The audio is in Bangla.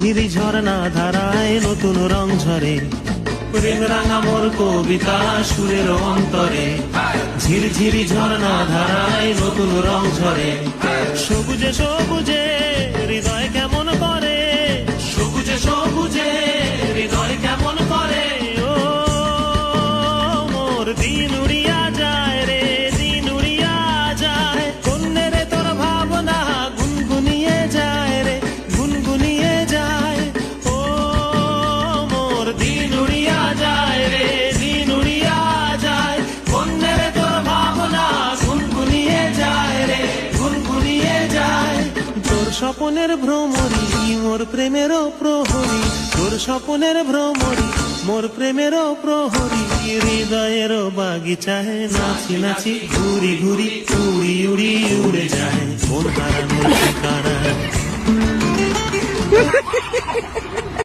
হিরি ঝরনা ধারায় নতুন রং ঝরে, প্রেম রাঙা মোর কবিতা সুরের অন্তরে। ঝিরঝিরি ঝরনা ধারায় নতুন রং ঝরে, সবুজে সবুজে হৃদয় কেমন করে, সবুজে সবুজে হৃদয় কেমন করে। ও মোর দিন উড়িয়া যায় রে, দিন উড়িয়া যায়, কন্যে রে তোর ভাবনা গুনগুনিয়ে যায় রে, গুনগুনিয়ে যায়। ও মোর দিন উড়িয়া যায় রে, দিন উড়িয়া যায়, কন্যে রে তোর ভাবনা গুনগুনিয়ে যায় রে, গুনগুনিয়ে যায়। তোর স্বপনের ভ্রমরি মোর প্রেমেরও প্রহরী, তোর স্বপনের ভ্রমরি মোর প্রেমেরও প্রহরী। হৃদয়েরও বাগিচায় নাচি নাচি ঘুরি ঘুরি উড়ি উড়ি উড়ে যায়, মন হারানোর ঠিকানা।